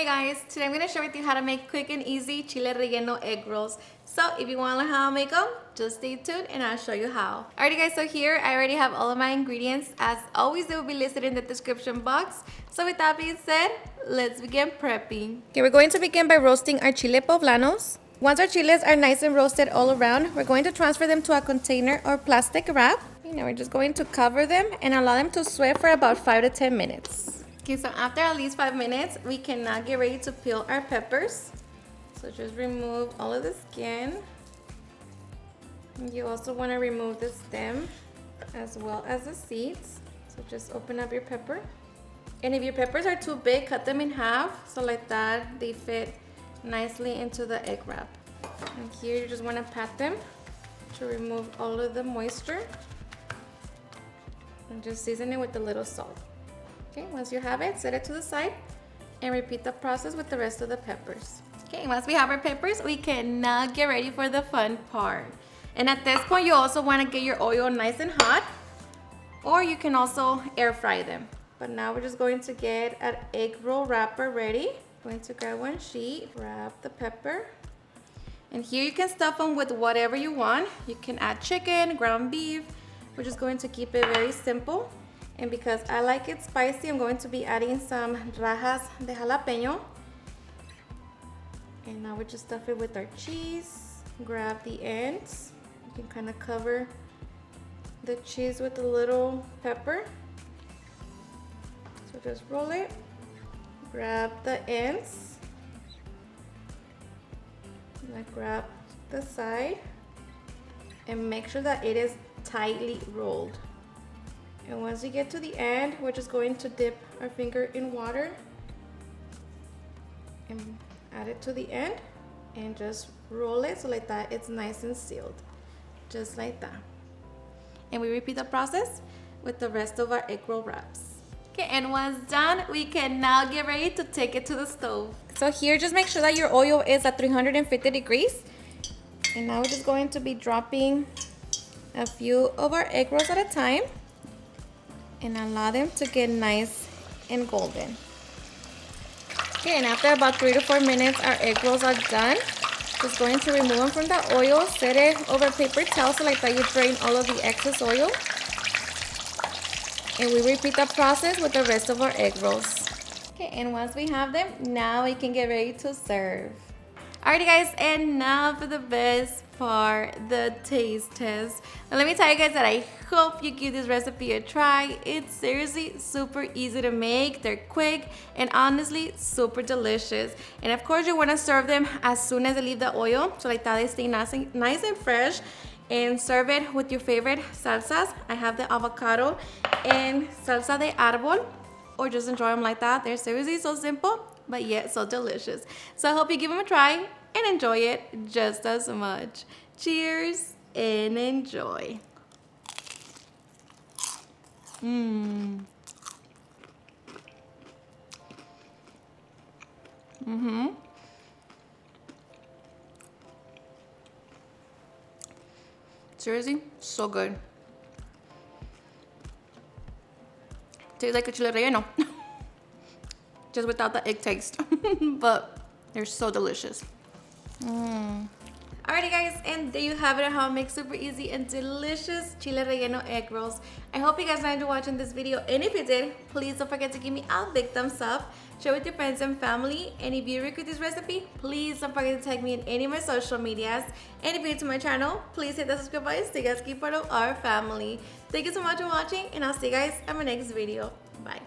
Hey guys, today I'm going to share with you how to make quick and easy chile relleno egg rolls. So if you want to learn how to make them, just stay tuned and I'll show you how. Alrighty guys, so here I already have all of my ingredients. As always, they will be listed in the description box. So with that being said, let's begin prepping. Okay, we're going to begin by roasting our chile poblanos. Once our chiles are nice and roasted all around, we're going to transfer them to a container or plastic wrap. Now we're just going to cover them and allow them to sweat for about 5 to 10 minutes. Okay, so after at least 5 minutes, we can now get ready to peel our peppers. So just remove all of the skin. You also want to remove the stem as well as the seeds. So just open up your pepper. And if your peppers are too big, cut them in half. So like that, they fit nicely into the egg wrap. And here you just want to pat them to remove all of the moisture. And just season it with a little salt. Okay, once you have it, set it to the side and repeat the process with the rest of the peppers. Okay, once we have our peppers, we can now get ready for the fun part. And at this point, you also want to get your oil nice and hot, or you can also air fry them. But now we're just going to get an egg roll wrapper ready. Going to grab one sheet, wrap the pepper. And here you can stuff them with whatever you want. You can add chicken, ground beef. We're just going to keep it very simple. And because I like it spicy, I'm going to be adding some rajas de jalapeño. And now we just stuff it with our cheese. Grab the ends. You can kind of cover the cheese with a little pepper. So just roll it. Grab the ends. And grab the side. And make sure that it is tightly rolled. And once you get to the end, we're just going to dip our finger in water and add it to the end and just roll it so like that it's nice and sealed, just like that. And we repeat the process with the rest of our egg roll wraps. Okay, and once done, we can now get ready to take it to the stove. So here, just make sure that your oil is at 350 degrees. And now we're just going to be dropping a few of our egg rolls at a time. And allow them to get nice and golden. Okay, and after about 3 to 4 minutes, our egg rolls are done. Just going to remove them from the oil, set it over a paper towel so like that you drain all of the excess oil. And we repeat the process with the rest of our egg rolls. Okay, and once we have them, now we can get ready to serve. Alrighty guys, and now for the best part, the taste test. Now let me tell you guys that I hope you give this recipe a try. It's seriously super easy to make. They're quick and honestly super delicious. And of course you want to serve them as soon as they leave the oil, so like that they stay nice and fresh. And serve it with your favorite salsas. I have the avocado and salsa de árbol, or just enjoy them like that. They're seriously so simple, but yet so delicious. So I hope you give them a try and enjoy it just as much. Cheers and enjoy. Seriously, so good. Tastes like a chile relleno. Just without the egg taste. But they're so delicious. Alrighty guys, and there you have it, how to make super easy and delicious chile relleno egg rolls. I hope you guys enjoyed watching this video, and if you did, please don't forget to give me a big thumbs up, share with your friends and family, and if you agree with this recipe, please don't forget to tag me in any of my social medias, and if you're new to my channel, please hit the subscribe button so you guys keep part of our family. Thank you so much for watching, and I'll see you guys in my next video. Bye.